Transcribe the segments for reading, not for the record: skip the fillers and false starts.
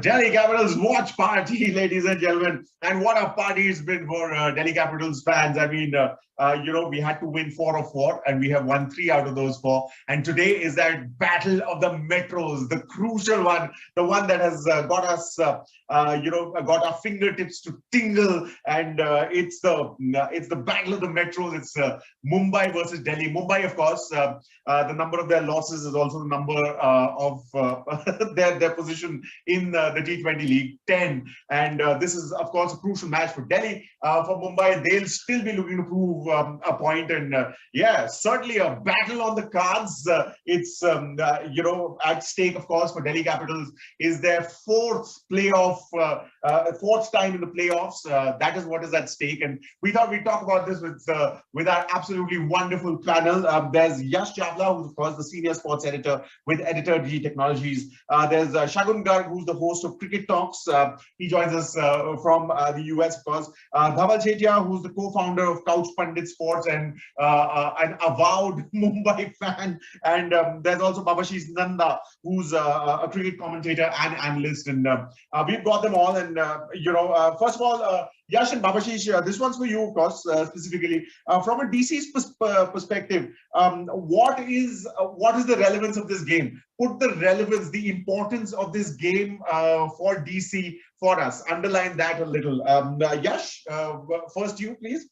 Delhi Capitals watch party, ladies and gentlemen. And what a party it's been for Delhi Capitals fans. I mean, we had to win 4 of 4 and we have won 3 out of those 4. And today is that battle of the metros, the crucial one, the one that has got us, got our fingertips to tingle. And it's the battle of the metros. It's Mumbai versus Delhi. Mumbai, of course, the number of their losses is also the number of their position in the T20 League, 10. And this is, of course, a crucial match for Delhi. For Mumbai, they'll still be looking to prove a point. And yeah, certainly a battle on the cards. It's, at stake, of course, for Delhi Capitals is their 4th playoff, 4th time in the playoffs. That is what is at stake. And we thought we'd talk about this with our absolutely wonderful panel. There's Yash Chawla, who's, of course, the senior sports editor with Editor DC Technologies. There's Shagun Garg, who's the host of Cricket Talks. He joins us from the US, of course. Dhaval Chetia, who's the co-founder of Couch Pundit Sports and an avowed Mumbai fan. And there's also Babashish Nanda, who's a cricket commentator and analyst. And we've got them all. And, first of all, Yash and Babashish, this one's for you, of course, specifically. From a DC's perspective, what is the relevance of this game? Put the relevance, the importance of this game for DC for us. Underline that a little. Yash, first you, please.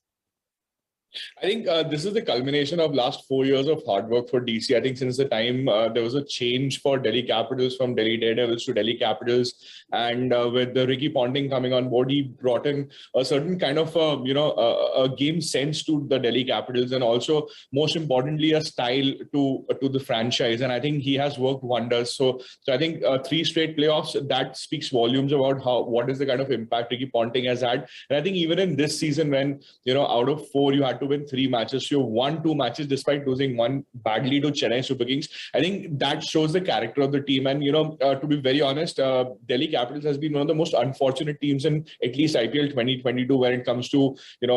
I think this is the culmination of last 4 years of hard work for DC. I think since the time there was a change for Delhi Capitals from Delhi Daredevils to Delhi Capitals, and with the Ricky Ponting coming on board, he brought in a certain kind of a game sense to the Delhi Capitals, and also most importantly a style to the franchise. And I think he has worked wonders. So I think 3 straight playoffs, that speaks volumes about what is the kind of impact Ricky Ponting has had. And I think even in this season, when out of 4 you had to win 3 matches, you won 2 matches despite losing 1 badly to Chennai Super Kings. I think that shows the character of the team. And to be very honest, Delhi Capitals has been one of the most unfortunate teams in at least IPL 2022 when it comes to the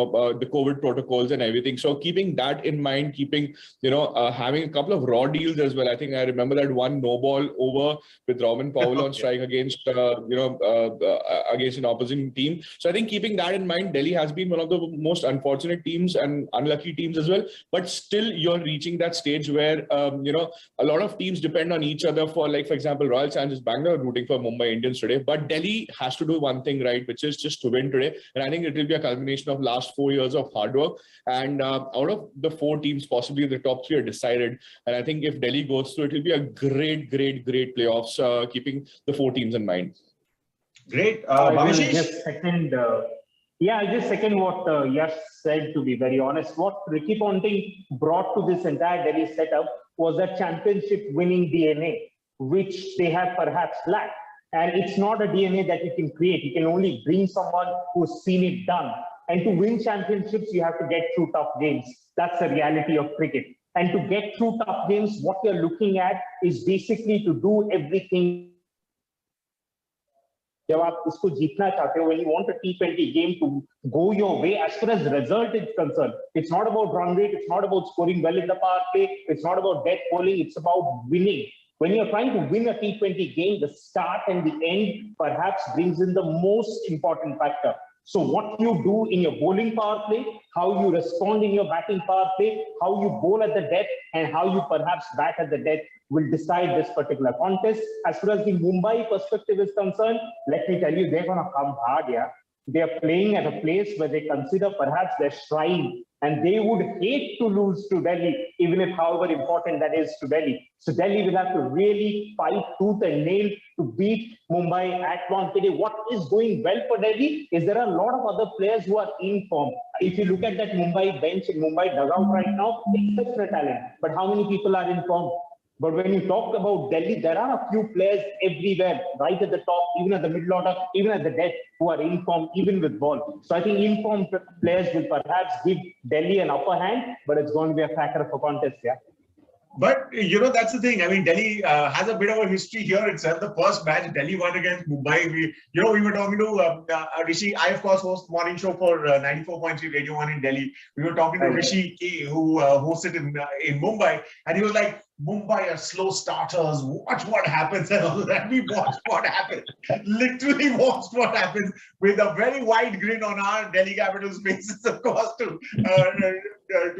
COVID protocols and everything. So keeping that in mind, keeping having a couple of raw deals as well. I think I remember that one no ball over with Robin Powell on strike against against an opposing team. So I think keeping that in mind, Delhi has been one of the most unfortunate teams and unlucky teams as well, but still you're reaching that stage where a lot of teams depend on each other for example, Royal Challengers Bangalore rooting for Mumbai Indians today, but Delhi has to do one thing right, which is just to win today. And I think it will be a culmination of last 4 years of hard work, and out of the 4 teams, possibly the top 3 are decided. And I think if Delhi goes through, it will be a great playoffs, keeping the 4 teams in mind. Great. I'll just second what Yash said, to be very honest. What Ricky Ponting brought to this entire Delhi setup was a championship winning DNA, which they have perhaps lacked. And it's not a DNA that you can create. You can only bring someone who's seen it done. And to win championships, you have to get through tough games. That's the reality of cricket. And to get through tough games, what you're looking at is basically to do everything. When you want a T20 game to go your way, as far as result is concerned, it's not about run rate, it's not about scoring well in the power play, it's not about death bowling, it's about winning. When you're trying to win a T20 game, the start and the end perhaps brings in the most important factor. So what you do in your bowling power play, how you respond in your batting power play, how you bowl at the death, and how you perhaps bat at the death will decide this particular contest. As far as the Mumbai perspective is concerned, let me tell you, they're going to come hard, yeah. They are playing at a place where they consider perhaps their shrine, and they would hate to lose to Delhi, even if however important that is to Delhi. So Delhi will have to really fight tooth and nail to beat Mumbai at Wankhede. What is going well for Delhi is there are a lot of other players who are in form. If you look at that Mumbai bench in Mumbai dugout right now, exceptional talent. But how many people are in form? But when you talk about Delhi, there are a few players everywhere, right at the top, even at the middle order, even at the death, who are in form, even with ball. So I think in-form players will perhaps give Delhi an upper hand, but it's going to be a factor of a contest, yeah. But, that's the thing. I mean, Delhi has a bit of a history here itself. The first match Delhi won against Mumbai. We were talking to Rishi. I, of course, host morning show for 94.3 Radio 1 in Delhi. We were talking to Rishi, who hosted in Mumbai. And he was like, Mumbai are slow starters. Watch what happens and all that. We watched what happened. Literally watched what happens with a very wide grin on our Delhi Capitals faces, of course, to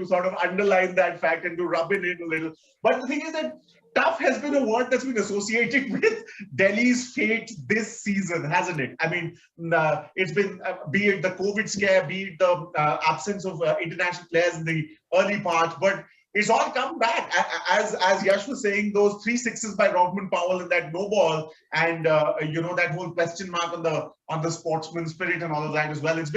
sort of underline that fact and to rub it in a little. But the thing is that tough has been a word that's been associated with Delhi's fate this season, hasn't it? I mean, it's been, be it the COVID scare, be it the absence of international players in the early part, but it's all come back. As Yash was saying, those 3 sixes by Rodman Powell and that no ball, and that whole question mark on the sportsman spirit and all of that as well. It's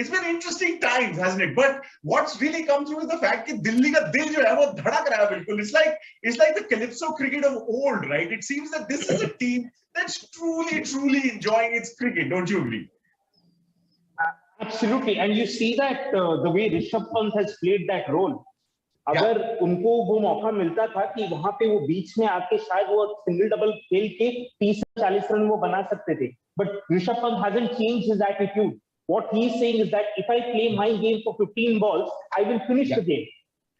been interesting times, hasn't it? But what's really come through is the fact that Delhi ka dil jo hai, wo dhadak raha hai bilkul. It's like the calypso cricket of old, right? It seems that this is a team that's truly enjoying its cricket. Don't you agree? Absolutely, and you see that the way Rishabh Pant has played that role. अगर उनको वो मौका मिलता था कि वहां पे वो बीच में आके शायद वो सिंगल डबल खेल के 30-40 रन वो बना सकते थे, but Rishabh Pant hasn't changed his attitude. What he's saying is that if I play my game for 15 balls, I will finish the game.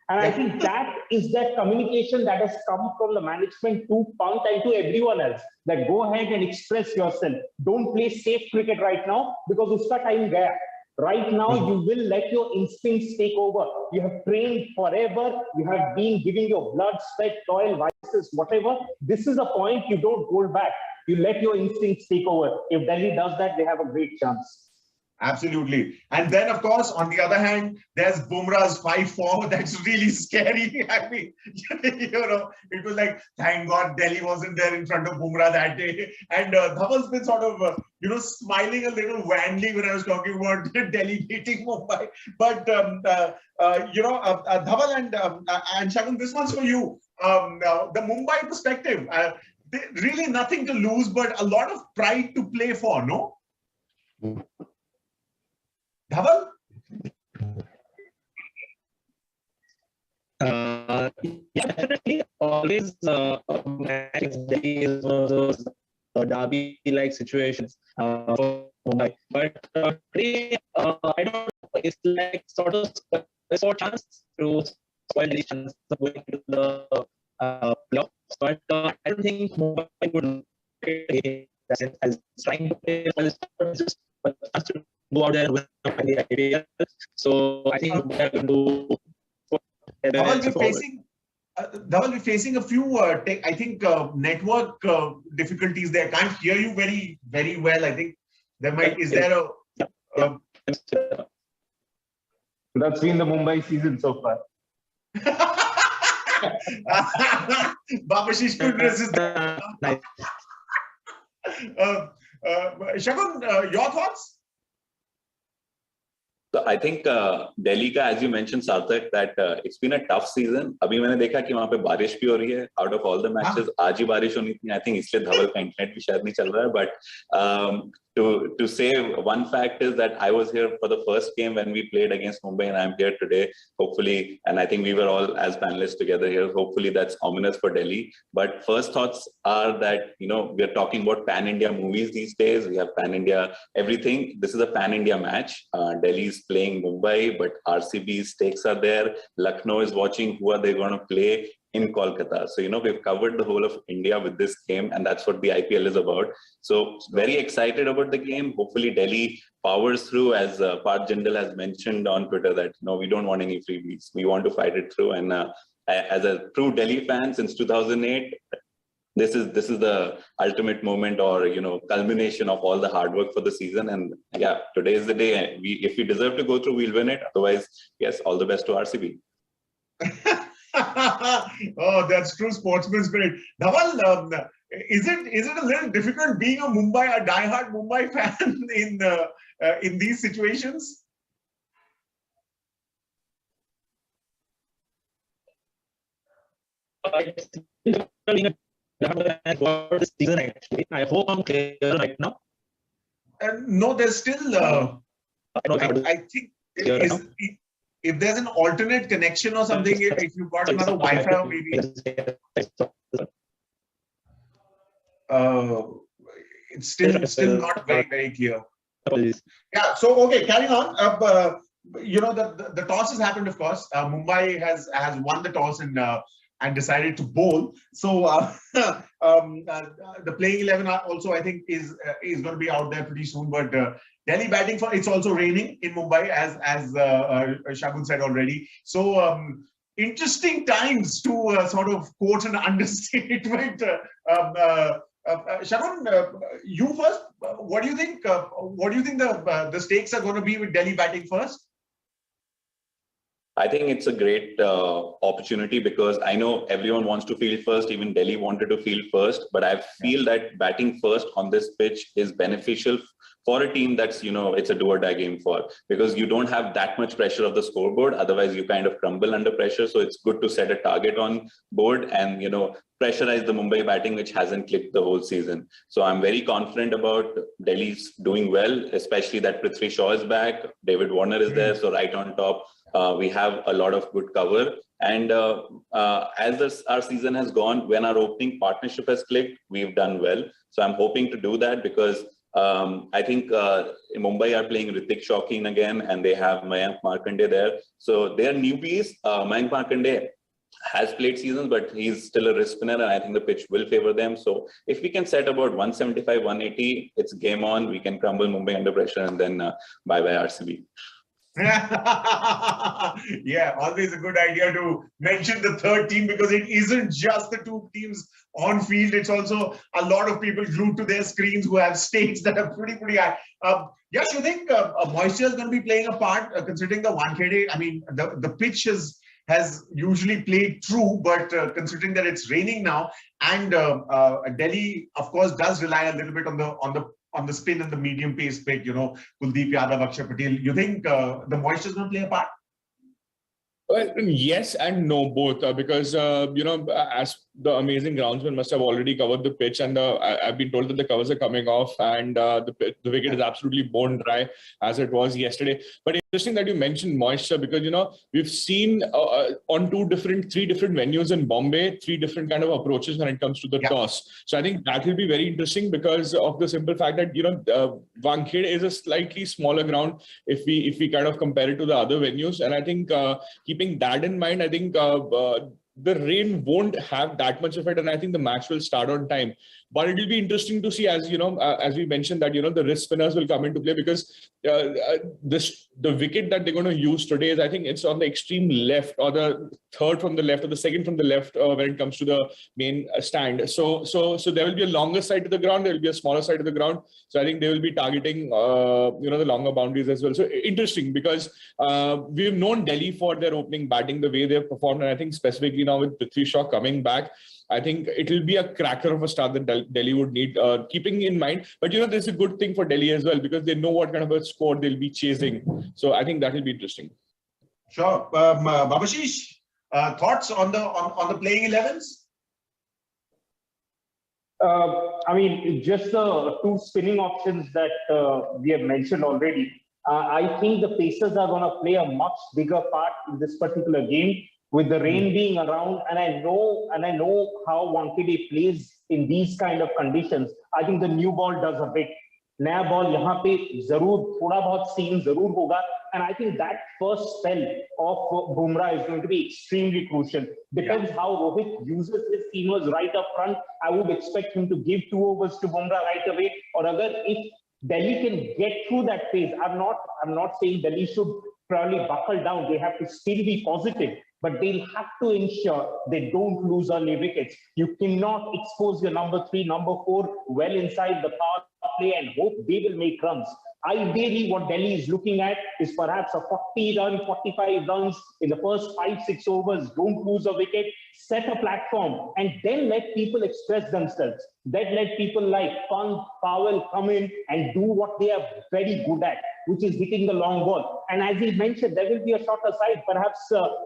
And I think that is that communication that has come from the management to Pant and to everyone else, that go ahead and express yourself. Don't play safe cricket right now because uska time gaya. Right now, you will let your instincts take over. You have trained forever. You have been giving your blood, sweat, toil, vices, whatever. This is a point you don't hold back. You let your instincts take over. If Delhi does that, they have a great chance. Absolutely. And then, of course, on the other hand, there's Bumrah's 5-4. That's really scary. I mean, it was like, thank God Delhi wasn't there in front of Bumrah that day. And Dhaval's been sort of, smiling a little wanly when I was talking about Delhi beating Mumbai. But, Dhaval and Shagun, this one's for you. The Mumbai perspective, really nothing to lose, but a lot of pride to play for, no? Dhaval? Definitely. Always Delhi is one of those derby-like situations for Mumbai. But today, I don't know. It's like sort of a short chance to spoil Delhi's chance of going to the playoffs. But I don't think Mumbai would play as trying to play for this. Just a chance to go out there and win the IPL. So I think we are going to do. Dhaval, we're facing a few, network difficulties there. I can't hear you very, very well. I think there might, is there a... That's been the Mumbai season so far. Babashish couldn't resist. Shagun, your thoughts? So I think Delhi का, as you mentioned, Sarthak, that it's been a tough season. अभी मैंने देखा कि वहाँ पे बारिश भी हो रही है. Out of all the matches, आज ही बारिश होनी थी. I think इसलिए धवल का इंटरनेट भी शायद नहीं चल रहा है. But to say one fact is that I was here for the first game when we played against Mumbai, and I'm here today. Hopefully, and I think we were all as panelists together here. Hopefully, that's ominous for Delhi. But first thoughts are that we're talking about pan-India movies these days. We have pan-India everything. This is a pan-India match. Delhi's playing Mumbai, but RCB's stakes are there. Lucknow is watching who are they going to play in Kolkata. So, we've covered the whole of India with this game, and that's what the IPL is about. So very excited about the game. Hopefully Delhi powers through, as Parth Jindal has mentioned on Twitter, that we don't want any freebies. We want to fight it through. And as a true Delhi fan since 2008, this is the ultimate moment, or culmination of all the hard work for the season. And yeah, today is the day. If we deserve to go through, we'll win it. Otherwise, yes, all the best to RCB. Oh, that's true sportsman spirit. Dhaval, is it a little difficult being a diehard Mumbai fan in these situations? This season, actually, I hope I'm clear right now. No, there's still. I think if there's an alternate connection or something, if you've got another Wi-Fi or maybe. It's still not very, very clear. Yeah, so okay, carrying on. The toss has happened, of course. Mumbai has won the toss, and and decided to bowl. So the playing 11 also, I think, is going to be out there pretty soon. But Delhi batting for, it's also raining in Mumbai, as Shagun said already. So interesting times, to sort of quote an understatement. Shagun, you first. What do you think? What do you think the stakes are going to be with Delhi batting first? I think it's a great opportunity, because I know everyone wants to field first. Even Delhi wanted to field first, but I feel that batting first on this pitch is beneficial for a team that's, it's a do or die game for, because you don't have that much pressure of the scoreboard. Otherwise, you kind of crumble under pressure. So it's good to set a target on board and, pressurize the Mumbai batting, which hasn't clicked the whole season. So I'm very confident about Delhi's doing well, especially that Prithvi Shaw is back. David Warner is there. So right on top, we have a lot of good cover. And as our season has gone, when our opening partnership has clicked, we've done well. So I'm hoping to do that, because I think Mumbai are playing Ritik Shawkeen again, and they have Mayank Markande there. So they are newbies. Mayank Markande has played seasons, but he's still a wrist spinner, and I think the pitch will favor them. So if we can set about 175, 180, it's game on. We can crumble Mumbai under pressure, and then bye-bye RCB. Yeah, always a good idea to mention the third team, because it isn't just the two teams on field. It's also a lot of people glued to their screens who have stakes that are pretty high. Yes, you think moisture is going to be playing a part, considering the Wankhede? I mean, the pitch has usually played through, but considering that it's raining now, and Delhi, of course, does rely a little bit on the spin and the medium pace pick, Kuldeep Yadav, Akshay Patel. You think the moisture is going to play a part? Well, yes and no, both, because, as the amazing groundsman must have already covered the pitch, and I've been told that the covers are coming off, and the wicket is absolutely bone dry as it was yesterday. But interesting that you mentioned moisture, because, we've seen on three different venues in Bombay, three different kind of approaches when it comes to the toss. So I think that will be very interesting, because of the simple fact that, Wankhede is a slightly smaller ground if we kind of compare it to the other venues. And I think keeping that in mind, I think the rain won't have that much effect, and I think the match will start on time. But it will be interesting to see, as we mentioned, that the wrist spinners will come into play, because the wicket that they're going to use today is, I think it's on the extreme left, or the third from the left, or the second from the left when it comes to the main stand. So there will be a longer side to the ground, there will be a smaller side to the ground. So I think they will be targeting the longer boundaries as well. So interesting, because we've known Delhi for their opening batting, the way they've performed, and I think specifically now with Prithvi Shaw coming back, I think it will be a cracker of a start that Delhi would need, keeping in mind. But, there's a good thing for Delhi as well, because they know what kind of a score they'll be chasing. So I think that will be interesting. Sure. Babashish, thoughts on the playing 11s? I mean, just the two spinning options that we have mentioned already. I think the Pacers are going to play a much bigger part in this particular game, with the rain being around, and I know how Wankhede plays in these kind of conditions. I think the new ball does a bit. Naya ball यहाँ पे जरूर थोड़ा बहुत scene जरूर होगा, and I think that first spell of Bumrah is going to be extremely crucial. Depends how Rohit uses his seamers right up front. I would expect him to give 2 overs to Bumrah right away. Or if Delhi can get through that phase, I'm not saying Delhi should probably buckle down. They have to still be positive, but they'll have to ensure they don't lose early wickets. You cannot expose your number 3, number 4 well inside the power play and hope they will make runs. Ideally, what Delhi is looking at is perhaps a 40-run, 45 runs in the first 5-6 overs. Don't lose a wicket, set a platform, and then let people express themselves. Then let people like Pant, Powell come in and do what they are very good at, which is hitting the long ball. And as he mentioned, there will be a shorter side. Perhaps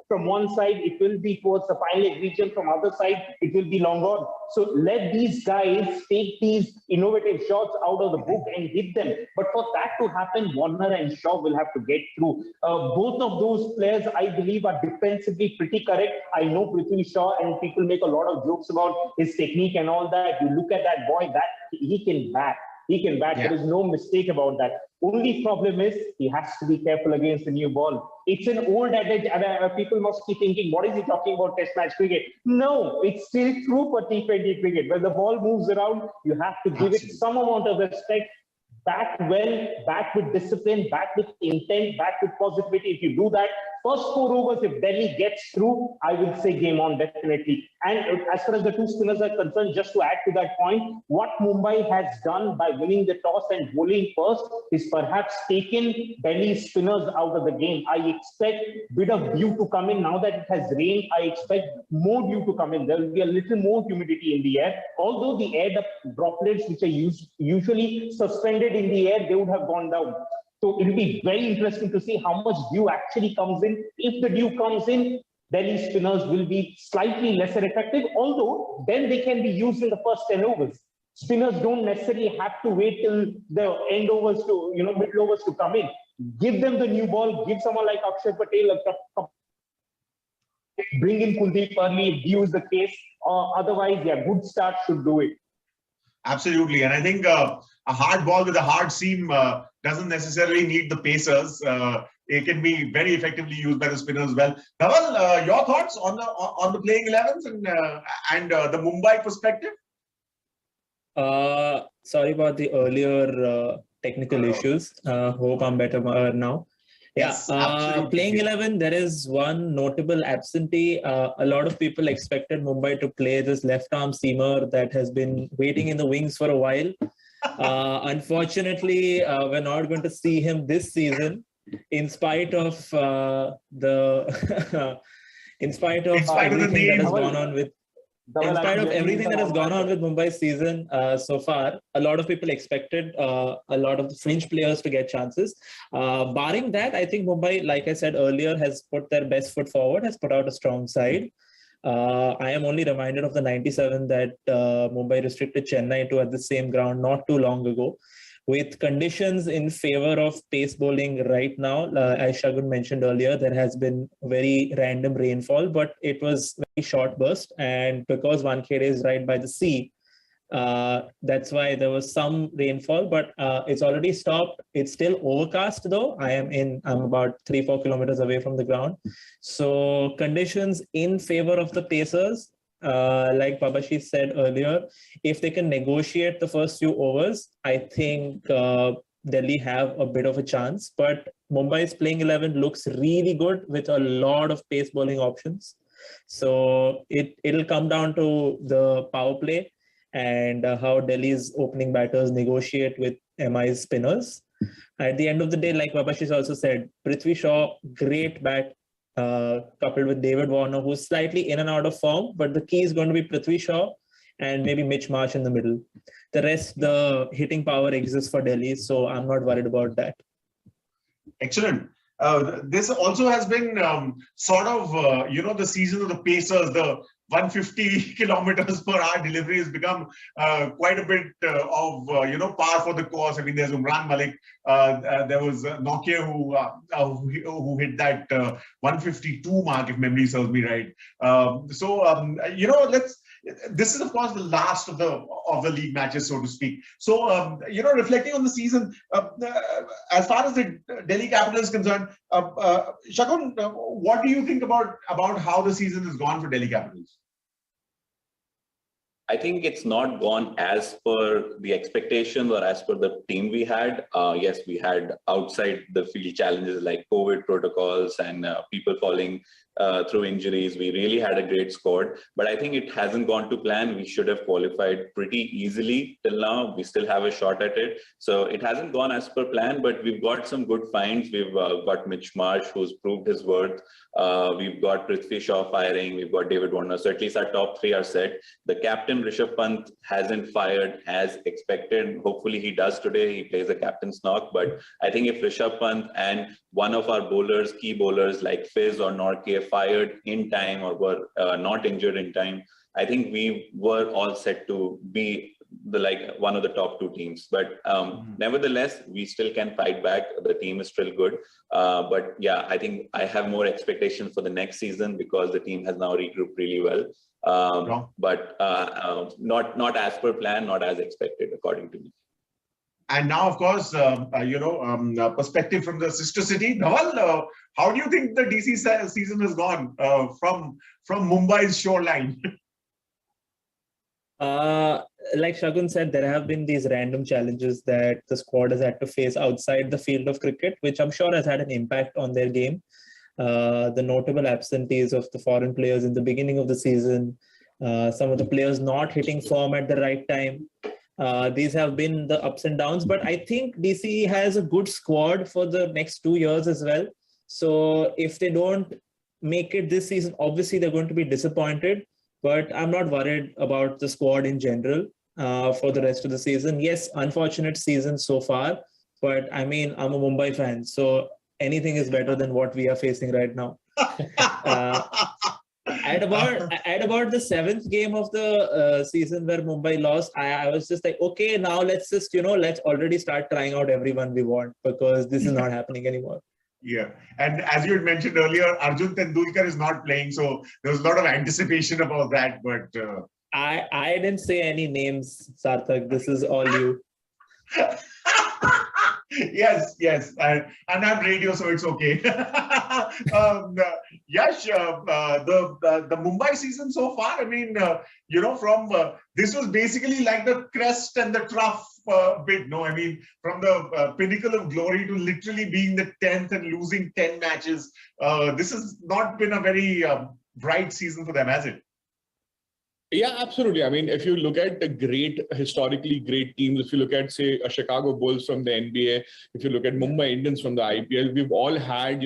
from one side, it will be towards the fine leg region. From other side, it will be long on. So let these guys take these innovative shots out of the book and hit them. But for that to happen, Warner and Shaw will have to get through. Both of those players, I believe, are defensively pretty correct. I know Prithvi Shaw, and people make a lot of jokes about his technique and all that. You look at that boy, that he can bat. He can bat. Yeah. There is no mistake about that. Only problem is he has to be careful against the new ball. It's an old adage, and people must be thinking, what is he talking about Test match cricket? No, it's still true for T20 cricket. When the ball moves around, you have to give it some amount of respect. Bat well, bat with discipline, bat with intent, bat with positivity. If you do that, first 4 overs, if Delhi gets through, I will say game on definitely. And as far as the two spinners are concerned, just to add to that point, what Mumbai has done by winning the toss and bowling first is perhaps taken Delhi's spinners out of the game. I expect a bit of dew to come in. Now that it has rained, I expect more dew to come in. There will be a little more humidity in the air. Although the air droplets, which are usually suspended in the air, they would have gone down. So it will be very interesting to see how much dew actually comes in. If the dew comes in, Delhi spinners will be slightly lesser effective, although then they can be used in the first 10 overs. Spinners don't necessarily have to wait till the end overs to, middle overs to come in. Give them the new ball, give someone like Akshay Patel bring in Kuldeep early if dew is the case. Otherwise, yeah, good start should do it. Absolutely. And I think a hard ball with a hard seam doesn't necessarily need the pacers. It can be very effectively used by the spinners as well. Dhaval, your thoughts on the playing 11s and the Mumbai perspective? Sorry about the earlier technical issues. Hope I'm better now. Yes, playing 11, there is one notable absentee. A lot of people expected Mumbai to play this left-arm seamer that has been waiting in the wings for a while. Unfortunately, we're not going to see him this season, in spite of everything that has gone on with. In spite of everything that has gone on with Mumbai's season so far, a lot of people expected a lot of the fringe players to get chances. Barring that, I think Mumbai, like I said earlier, has put their best foot forward, has put out a strong side. I am only reminded of the 97 that Mumbai restricted Chennai to at the same ground not too long ago. With conditions in favor of pace bowling right now, as Shagun mentioned earlier, there has been very random rainfall, but it was very short burst. And because Wankhede is right by the sea, that's why there was some rainfall, but it's already stopped. It's still overcast though. I'm about 3-4 kilometers away from the ground. So conditions in favor of the pacers. Like Babashi said earlier, if they can negotiate the first few overs, I think Delhi have a bit of a chance. But Mumbai's playing 11 looks really good with a lot of pace bowling options. So it'll come down to the power play and how Delhi's opening batters negotiate with MI's spinners. At the end of the day, like Babashi's also said, Prithvi Shaw, great bat. Coupled with David Warner, who's slightly in and out of form, but the key is going to be Prithvi Shaw and maybe Mitch Marsh in the middle. The rest, the hitting power exists for Delhi, so I'm not worried about that. Excellent. This also has been sort of, the season of the pacers, the 150 kilometers per hour delivery has become quite a bit of, par for the course. I mean, there's Umran Malik. There was Nokia who hit that 152 mark, if memory serves me right. This is, of course, the last of the league matches, so to speak. So, reflecting on the season, as far as the Delhi Capital is concerned, Shagun, what do you think about how the season has gone for Delhi Capitals? I think it's not gone as per the expectations or as per the team we had. Yes, we had outside the field challenges like COVID protocols and people falling through injuries. We really had a great squad, but I think it hasn't gone to plan. We should have qualified pretty easily till now. We still have a shot at it. So it hasn't gone as per plan, but we've got some good finds. We've got Mitch Marsh, who's proved his worth. We've got Prithvi Shaw firing. We've got David Warner. So at least our top three are set. The captain, Rishabh Pant, hasn't fired as expected. Hopefully he does today. He plays the captain's knock. But I think if Rishabh Pant and one of our bowlers, key bowlers like Fizz or Norke fired in time or were not injured in time, I think we were all set to be one of the top two teams. But nevertheless, we still can fight back. The team is still good. But yeah, I think I have more expectations for the next season because the team has now regrouped really well. But not as per plan, not as expected, according to me. And now, of course, perspective from the sister city. Dhawal, how do you think the DC season has gone from Mumbai's shoreline? Like Shagun said, there have been these random challenges that the squad has had to face outside the field of cricket, which I'm sure has had an impact on their game. The notable absentees of the foreign players in the beginning of the season, some of the players not hitting form at the right time. These have been the ups and downs, but I think DC has a good squad for the next 2 years as well. So if they don't make it this season, obviously they're going to be disappointed, but I'm not worried about the squad in general for the rest of the season. Yes, unfortunate season so far, but I mean, I'm a Mumbai fan, so anything is better than what we are facing right now. At about the 7th game of the season where Mumbai lost, I was just like, okay, now let's just, let's already start trying out everyone we want, because this is not happening anymore. Yeah. And as you had mentioned earlier, Arjun Tendulkar is not playing. So there was a lot of anticipation about that. But I didn't say any names, Sarthak. This is all you. Yes. And I'm radio, so it's okay. Yash, the Mumbai season so far, I mean, this was basically like the crest and the trough bit, no? I mean, from the pinnacle of glory to literally being the 10th and losing 10 matches. This has not been a very bright season for them, has it? Yeah, absolutely. I mean, if you look at the historically great teams, if you look at, say, a Chicago Bulls from the NBA, if you look at Mumbai Indians from the IPL, we've all had,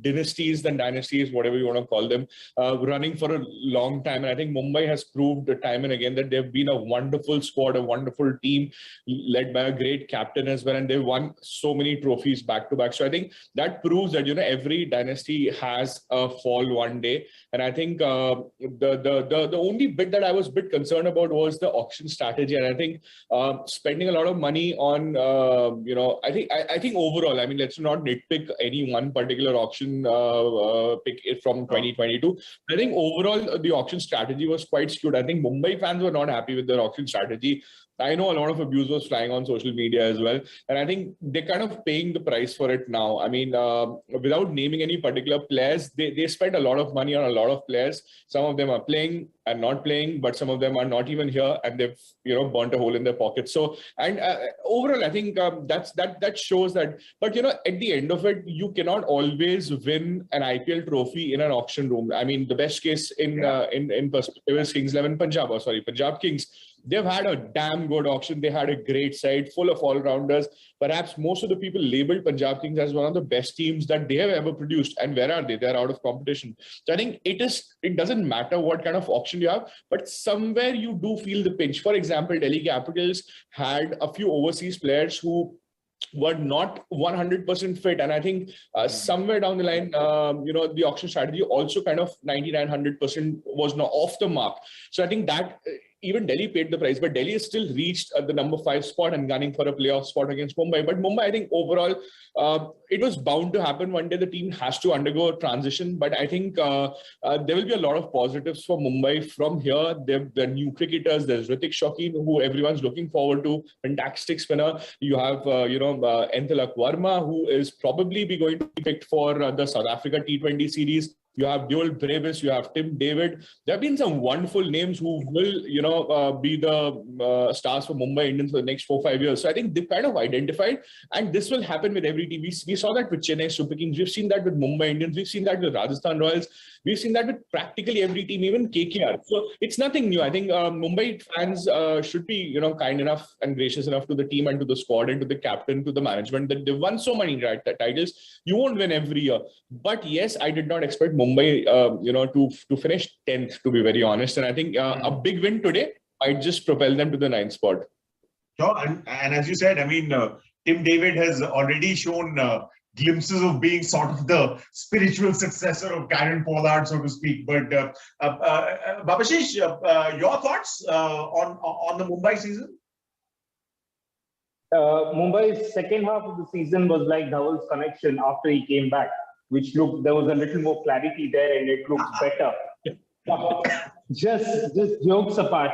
dynasties and dynasties, whatever you want to call them, running for a long time. And I think Mumbai has proved time and again that they've been a wonderful squad, a wonderful team led by a great captain as well. And they've won so many trophies back to back. So I think that proves that, every dynasty has a fall one day. And I think the only bit that I was a bit concerned about was the auction strategy, and I think spending a lot of money on, I think overall, I mean, let's not nitpick any one particular auction pick it from 2022. I think overall the auction strategy was quite skewed. I think Mumbai fans were not happy with their auction strategy. I know a lot of abuse was flying on social media as well. And I think they're kind of paying the price for it now. I mean, without naming any particular players, they spent a lot of money on a lot of players. Some of them are playing and not playing, but some of them are not even here and they've, burnt a hole in their pockets. So, and overall, I think that shows that, but, at the end of it, you cannot always win an IPL trophy in an auction room. I mean, the best case in perspective is Punjab Kings. They've had a damn good auction. They had a great side full of all-rounders. Perhaps most of the people labeled Punjab Kings as one of the best teams that they have ever produced. And where are they? They're out of competition. So I think it doesn't matter what kind of auction you have, but somewhere you do feel the pinch. For example, Delhi Capitals had a few overseas players who were not 100% fit. And I think somewhere down the line, the auction strategy also kind of 99-100% was not off the mark. So I think that even Delhi paid the price, but Delhi has still reached the number 5 spot and gunning for a playoff spot against Mumbai. But Mumbai, I think overall, it was bound to happen one day. The team has to undergo a transition, but I think there will be a lot of positives for Mumbai from here. The new cricketers, there's Ritik Shaukin, who everyone's looking forward to, fantastic spinner. You have, Enthilak Verma, who is probably going to be picked for the South Africa T20 series. You have Joel Brevis, you have Tim David. There have been some wonderful names who will, be the stars for Mumbai Indians for the next 4-5 years. So I think they've kind of identified, and this will happen with every team. We saw that with Chennai Super Kings. We've seen that with Mumbai Indians. We've seen that with Rajasthan Royals. We've seen that with practically every team, even KKR. So it's nothing new. I think Mumbai fans should be, kind enough and gracious enough to the team and to the squad and to the captain, to the management, that they've won so many titles. You won't win every year. But yes, I did not expect Mumbai, to finish 10th, to be very honest. And I think a big win today might just propel them to the 9th spot. Sure. And as you said, I mean, Tim David has already shown glimpses of being sort of the spiritual successor of Karen Pollard, so to speak. But Babashish, your thoughts on the Mumbai season? Mumbai's second half of the season was like Dhawal's connection after he came back, which looked, there was a little more clarity there and it looks better. Just jokes apart,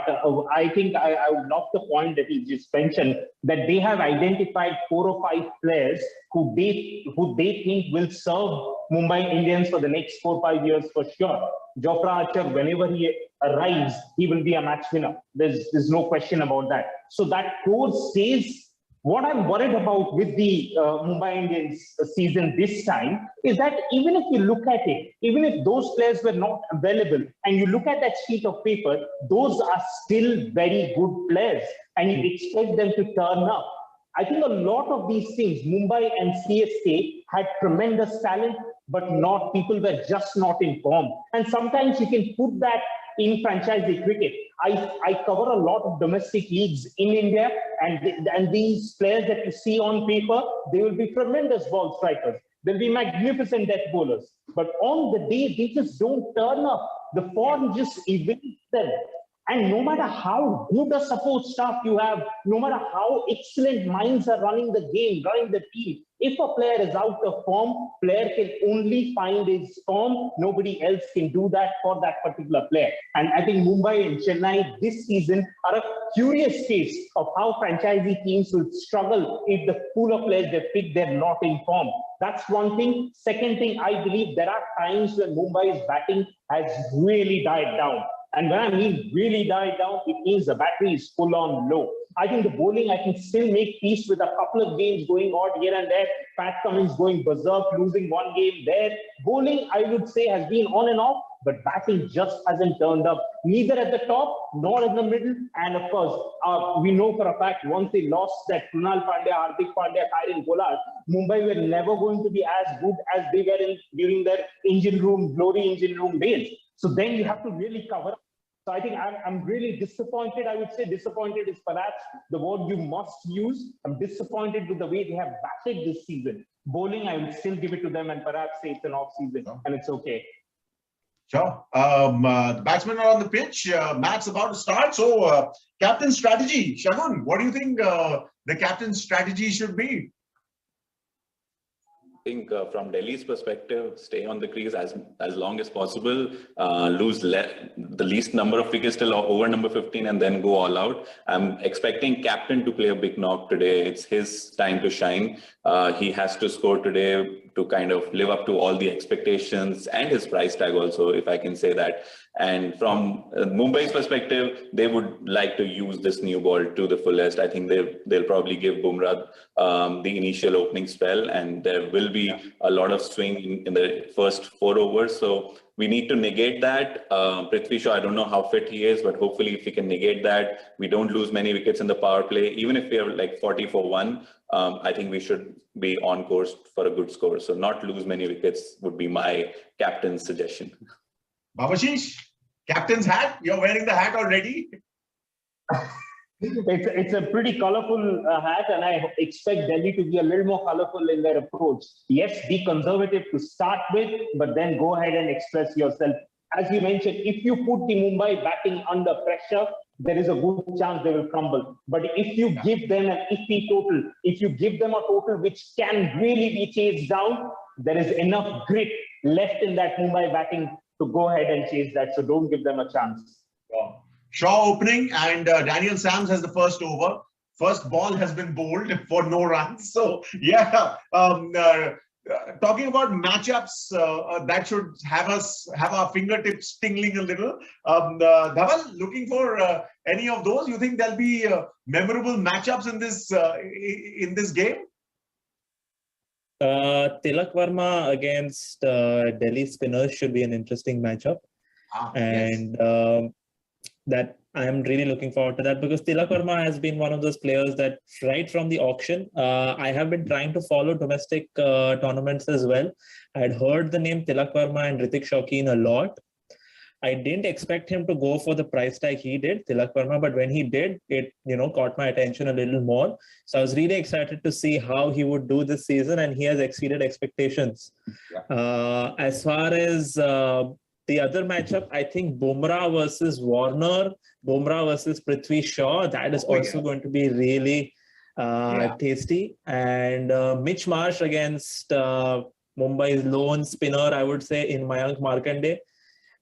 I think I would love the point that you just mentioned, that they have identified 4 or 5 players who they think will serve Mumbai Indians for the next 4 or 5 years for sure. Jofra Archer, whenever he arrives, he will be a match winner. There's no question about that. So that core stays. What I'm worried about with the Mumbai Indians season this time is that even if you look at it, even if those players were not available and you look at that sheet of paper, those are still very good players and you expect them to turn up. I think a lot of these things, Mumbai and CSK had tremendous talent, but not people were just not in form. And sometimes you can put that in franchisee cricket. I cover a lot of domestic leagues in India, and these players that you see on paper, they will be tremendous ball strikers. They'll be magnificent death bowlers. But on the day, they just don't turn up. The form just evades them. And no matter how good a support staff you have, no matter how excellent minds are running the game, running the team, if a player is out of form, player can only find his form. Nobody else can do that for that particular player. And I think Mumbai and Chennai this season are a curious case of how franchisee teams will struggle if the pool of players they pick, they're not in form. That's one thing. Second thing, I believe there are times when Mumbai's batting has really died down. And when I mean really died down, it means the battery is full on low. I think the bowling, I can still make peace with a couple of games going odd here and there. Pat Cummins going berserk, losing one game there. Bowling, I would say, has been on and off, but batting just hasn't turned up, neither at the top nor in the middle. And of course, we know for a fact, once they lost that Krunal Pandya, Hardik Pandya, Kairin Pollard, Mumbai were never going to be as good as they were during their glory engine room days. So then you have to really cover up. So I think I'm really disappointed. I would say disappointed is perhaps the word you must use. I'm disappointed with the way they have batted this season. Bowling, I will still give it to them and perhaps say it's an off season and it's okay. Sure. The batsmen are on the pitch. Match about to start. So, captain strategy. Shagun, what do you think the captain's strategy should be? I think from Delhi's perspective, stay on the crease as long as possible, lose the least number of wickets till over number 15 and then go all out. I'm expecting captain to play a big knock today. It's his time to shine. He has to score today to kind of live up to all the expectations and his price tag also, if I can say that. And from Mumbai's perspective, they would like to use this new ball to the fullest. I think they'll probably give Bumrah the initial opening spell, and there will be a lot of swing in the first 4 overs. So we need to negate that. Prithvi Shaw, I don't know how fit he is, but hopefully if we can negate that, we don't lose many wickets in the power play. Even if we are like 40 for 1, I think we should be on course for a good score. So not lose many wickets would be my captain's suggestion. Babashish, captain's hat. You're wearing the hat already. It's a pretty colorful hat, and I expect Delhi to be a little more colorful in their approach. Yes, be conservative to start with, but then go ahead and express yourself. As you mentioned, if you put the Mumbai batting under pressure, there is a good chance they will crumble. But if you give them an iffy total, if you give them a total which can really be chased down, there is enough grit left in that Mumbai batting to go ahead and chase that. So don't give them a chance. Wow. Shaw opening, and Daniel Sams has the first over. First ball has been bowled for no runs. So, yeah, talking about matchups, that should have our fingertips tingling a little. Dhaval, looking for any of those? You think there'll be memorable matchups in this game? Tilak Verma against Delhi spinners should be an interesting matchup. And that I am really looking forward to that, because Tilak Verma has been one of those players that right from the auction, I have been trying to follow domestic tournaments as well. I had heard the name Tilak Verma and Ritik Shaukin a lot. I didn't expect him to go for the price tag he did, Tilak Verma, but when he did, it caught my attention a little more. So I was really excited to see how he would do this season, and he has exceeded expectations. As far as the other matchup, I think Bumrah versus Warner, Bumrah versus Prithvi Shaw, that is also going to be really tasty. And Mitch Marsh against Mumbai's lone spinner, I would say, in Mayank Markande.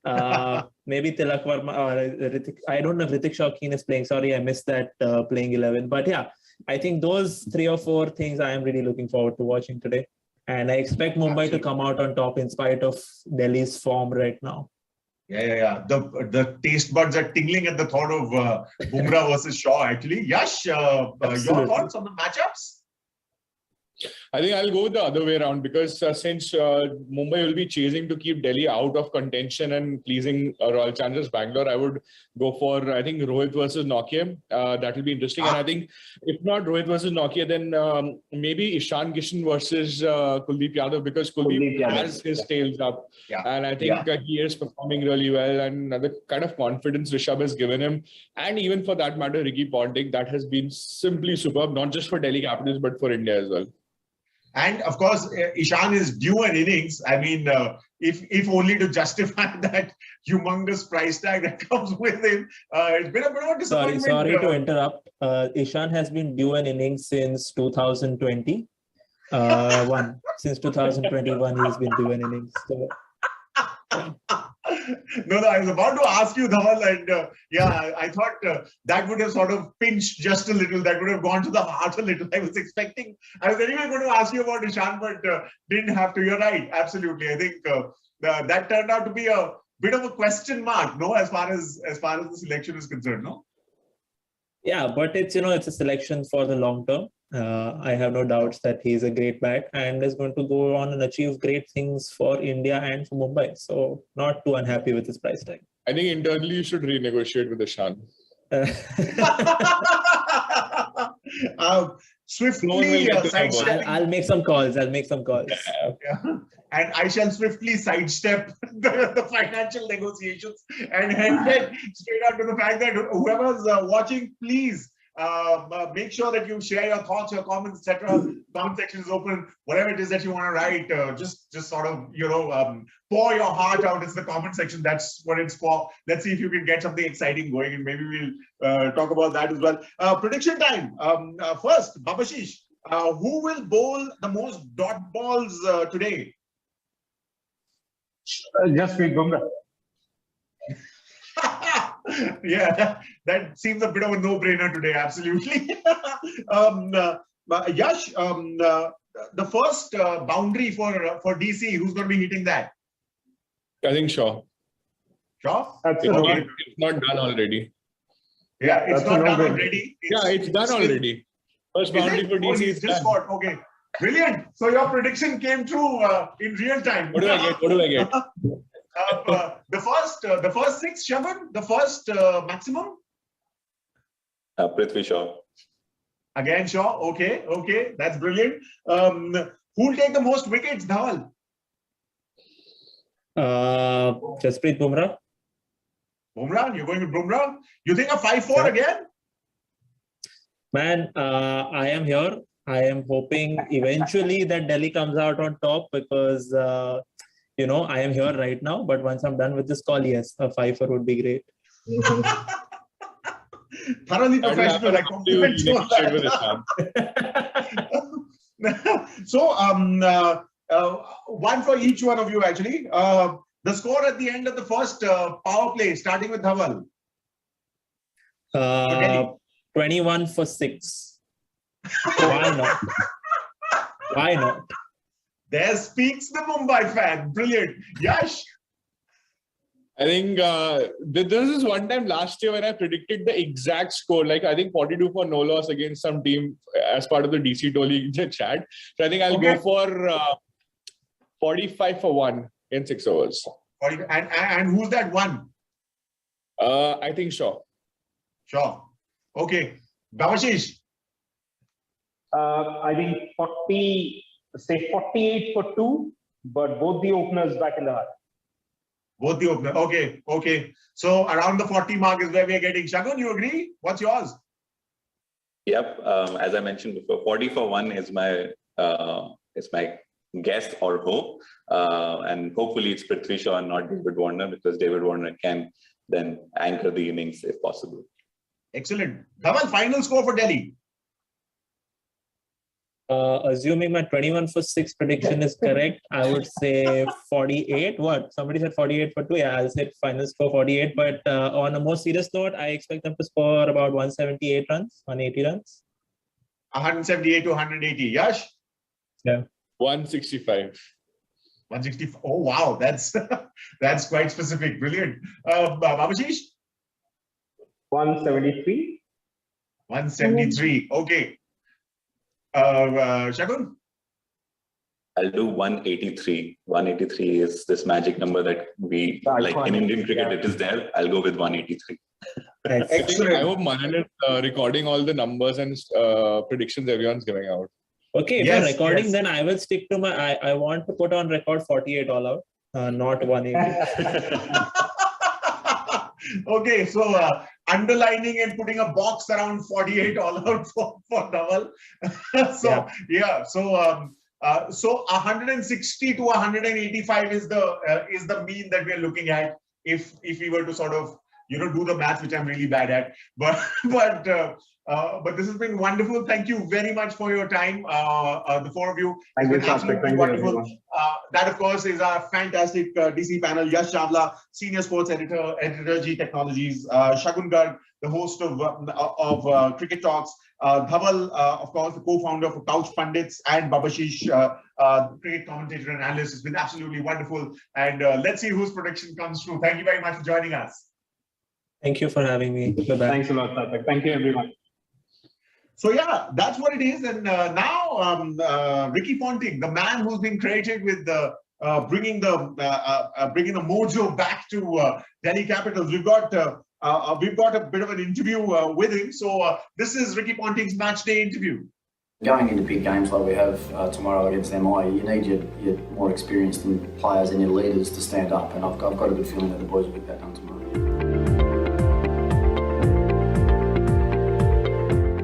Maybe Tilak Varma or Ritik. I don't know if Ritik Shaukin is playing. Sorry, I missed that playing 11. But yeah, I think those 3 or 4 things I am really looking forward to watching today. And I expect Mumbai to come out on top in spite of Delhi's form right now. Yeah. The taste buds are tingling at the thought of Bumrah versus Shaw, actually. Yash, your thoughts on the matchups? I think I'll go the other way around because since Mumbai will be chasing to keep Delhi out of contention and pleasing Royal Challengers Bangalore, I would go for, I think, Rohit versus Nokia. That will be interesting. And I think if not Rohit versus Nokia, then maybe Ishan Kishan versus Kuldeep Yadav, because Kuldeep has his tails up. Yeah. And I think he is performing really well. And the kind of confidence Rishabh has given him, and even for that matter, Ricky Ponting, that has been simply superb, not just for Delhi Capitals, but for India as well. And of course, Ishan is due an innings. I mean, if only to justify that humongous price tag that comes with him. It's been a bit of a disappointment. Sorry to interrupt. Ishan has been due an innings since 2020. Since 2021, he's been due an innings. So, No, I was about to ask you, Dhaval, and I thought that would have sort of pinched just a little. That would have gone to the heart a little. I was anyway going to ask you about Ishan, but didn't have to. You're right, absolutely. I think that turned out to be a bit of a question mark, no, as far as the selection is concerned, no. Yeah, but it's a selection for the long term. I have no doubts that he's a great bat and is going to go on and achieve great things for India and for Mumbai. So not too unhappy with his price tag. I think internally you should renegotiate with Ishan. Swiftly sidestep. I'll make some calls. Yeah. And I shall swiftly sidestep the financial negotiations and head straight out to the fact that whoever's watching, please make sure that you share your thoughts, your comments, etc. Comment section is open. Whatever it is that you want to write, just sort of pour your heart out. It's the comment section. That's what it's for. Let's see if you can get something exciting going, and maybe we'll talk about that as well. Prediction time. First, Babashish, who will bowl the most dot balls today? Just with Bumrah. Yeah, that seems a bit of a no-brainer today. Absolutely. Yash, the first boundary for DC, who's going to be hitting that? I think Shaw. Shaw? It's not done already. Yeah, it's not done already. It's done already. First boundary for DC is done. Okay, brilliant. So your prediction came true in real time. What do I get? The first 6, Shaban, the first maximum? Prithvi Shaw. Again, Shaw. Okay, that's brilliant. Who'll take the most wickets, Dhawal? Jasprit Bumrah. Bumrah? You're going with Bumrah? You think a 5-4 again? Man, I am here. I am hoping eventually that Delhi comes out on top because I am here right now, but once I'm done with this call, yes, a 5-4 would be great. Thoroughly professional. So, one for each one of you, actually. The score at the end of the first power play, starting with Dhaval. 21 for 6. Why not? Why not? There speaks the Mumbai fan. Brilliant. Yash? I think there was one time last year when I predicted the exact score, like I think 42 for no loss against some team as part of the DC Toli chat. So I think I'll go for 45 for 1 in 6 overs. And who's that one? I think Shaw. Shaw. Okay. Babashish? I think 48 for 2, but both the openers back in the heart. Both the openers. Okay. So around the 40 mark is where we are getting. Shagun, you agree? What's yours? Yep. As I mentioned before, 40 for 1 is my guess or hope. And hopefully it's Prithvi Shaw and not David Warner, because David Warner can then anchor the innings if possible. Excellent. Dhaval, final score for Delhi. assuming my 21 for 6 prediction is correct, I would say 48. What? Somebody said 48 for 2. Yeah, I'll say final score 48. But on a more serious note, I expect them to score about 178 runs, 180 runs. 178 to 180. Yash? Yeah. 165. 160. Oh, wow. That's that's quite specific. Brilliant. Babashish? 173. 173. Okay. Shagun? I'll do 183. 183 is this magic number that we like in Indian cricket. It is there. I'll go with 183. Excellent. I hope Manan is recording all the numbers and predictions everyone's giving out. Okay, if Yes, you're recording, yes. then I will stick to my. I want to put on record 48 all out, not 180. Okay, so underlining and putting a box around 48 all out for Dhaval. So so 160 to 185 is the mean that we are looking at if we were to sort of do the math, which I'm really bad at. But this has been wonderful. Thank you very much for your time, the four of you. Thank you, It's been absolutely Thank wonderful. you, everyone. That, of course, is our fantastic DC panel. Yash Chawla, Senior Sports Editor, G Technologies. Shagun Garg, the host of Cricket Talks. Dhaval, of course, the co-founder of Couch Pundits, and Babashish, cricket commentator and analyst. It's been absolutely wonderful. And let's see whose prediction comes true. Thank you very much for joining us. Thank you for having me. Bye-bye. Thanks a lot, Sarthak. Thank you, everyone. So yeah, that's what it is. And now Ricky Ponting, the man who's been created with bringing the mojo back to Delhi Capitals. We've got a bit of an interview with him. So this is Ricky Ponting's Matchday interview. Going into big games like we have tomorrow against MI, you need your more experienced players and your leaders to stand up. And I've got a good feeling that the boys will get that done tomorrow.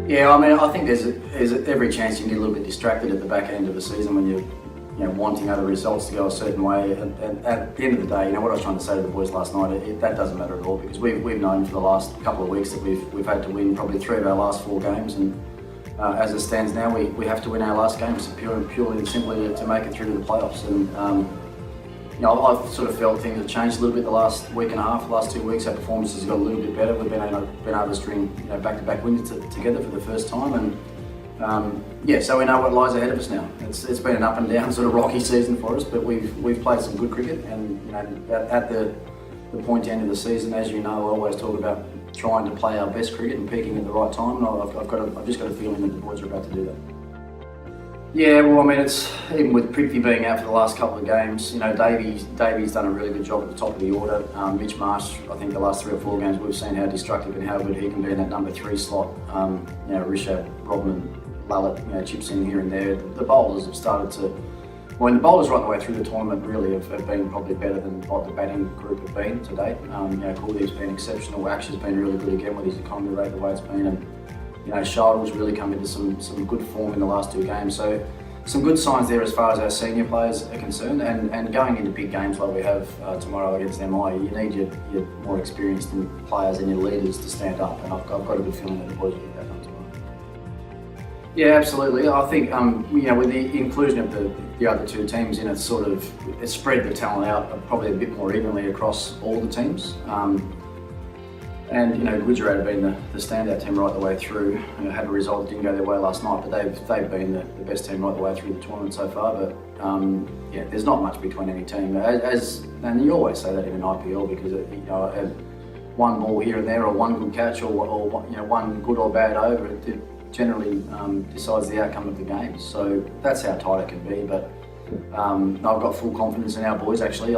Yeah, I mean, I think there's every chance you can get a little bit distracted at the back end of the season when you're wanting other results to go a certain way. And at the end of the day, what I was trying to say to the boys last night, that doesn't matter at all, because we've known for the last couple of weeks that we've had to win probably 3 of our last 4 games, and as it stands now, we have to win our last games purely and simply to make it through to the playoffs. And I've sort of felt things have changed a little bit the last week and a half, the last 2 weeks. Our performances have got a little bit better. We've been able to string back-to-back wins together for the first time, and so we know what lies ahead of us now. It's been an up and down sort of rocky season for us, but we've played some good cricket, and at the point end of the season, as you know, I always talk about trying to play our best cricket and peaking at the right time. And I've just got a feeling that the boys are about to do that. Yeah, well, I mean, it's even with Prithvi being out for the last couple of games, Davey's done a really good job at the top of the order. Mitch Marsh, I think the last 3 or 4 games we've seen how destructive and how good he can be in that number 3 slot. Rishabh, Rodman, Lalit, chips in here and there. The bowlers have started to. Well, the bowlers right the way through the tournament really have been probably better than what the batting group have been to date. Kuldeep's been exceptional. Ash has been really good again with his economy rate the way it's been, and Shardul's really come into some good form in the last 2 games. So some good signs there as far as our senior players are concerned, and going into big games like we have tomorrow against MI, you need your more experienced players and your leaders to stand up, and I've got a good feeling that the boys will get that done tomorrow. Yeah, absolutely. I think with the inclusion of the other 2 teams in, it's spread the talent out probably a bit more evenly across all the teams. And Gujarat have been the standout team right the way through. Had a result that didn't go their way last night, but they've been the best team right the way through the tournament so far. But there's not much between any team. And you always say that in an IPL, because one ball here and there, or one good catch, or one good or bad over, it generally decides the outcome of the game. So that's how tight it can be. But I've got full confidence in our boys. Actually,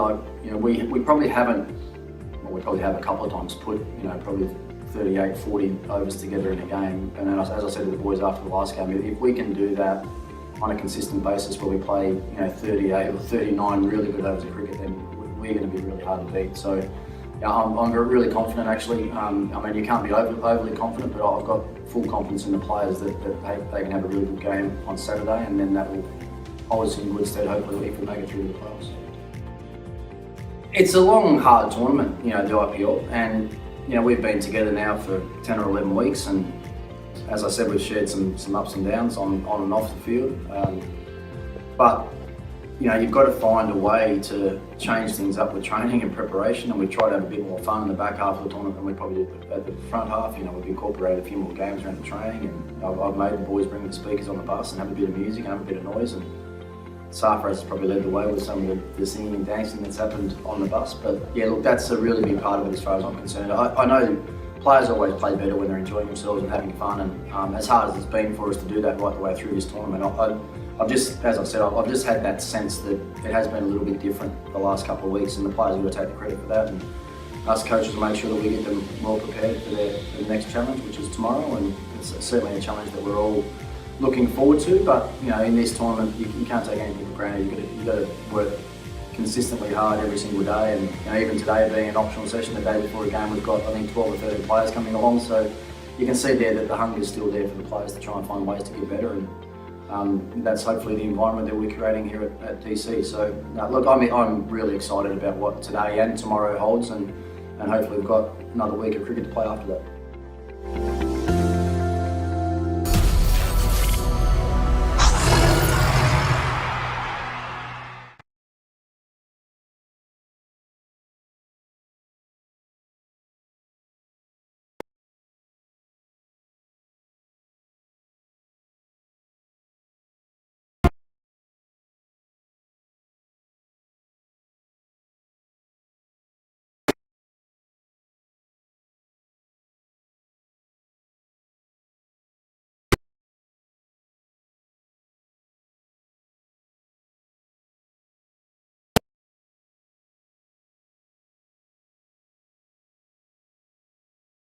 we probably haven't. We probably have a couple of times put, probably 38, 40 overs together in a game. And as I said to the boys after the last game, if we can do that on a consistent basis where we play, 38 or 39 really good overs of cricket, then we're going to be really hard to beat. So I'm really confident, actually. You can't be overly confident, but I've got full confidence in the players that they can have a really good game on Saturday, and then that will hold us in good stead, hopefully, if we make it through the playoffs. It's a long, hard tournament, the IPL, and we've been together now for 10 or 11 weeks, and as I said, we've shared some ups and downs on and off the field. But you know, you've got to find a way to change things up with training and preparation, and we've tried to have a bit more fun in the back half of the tournament than we probably did at the front half. You know, we've incorporated a few more games around the training, and I've made the boys bring the speakers on the bus and have a bit of music and have a bit of noise. And Safra has probably led the way with some of the singing and dancing that's happened on the bus. But yeah, look, that's a really big part of it as far as I'm concerned. I know players always play better when they're enjoying themselves and having fun, and as hard as it's been for us to do that right the way through this tournament, I've just, as I said, I've just had that sense that it has been a little bit different the last couple of weeks, and the players are going to take the credit for that, and us coaches make sure that we get them well prepared for their next challenge, which is tomorrow, and it's certainly a challenge that we're all looking forward to. But you know, in this tournament, you can't take anything for granted. You've got to work consistently hard every single day, and you know, even today being an optional session, the day before a game, we've got I think 12 or 13 players coming along, so you can see there that the hunger is still there for the players to try and find ways to get better, and that's hopefully the environment that we're creating here at DC. So look, I'm really excited about what today and tomorrow holds, and hopefully we've got another week of cricket to play after that.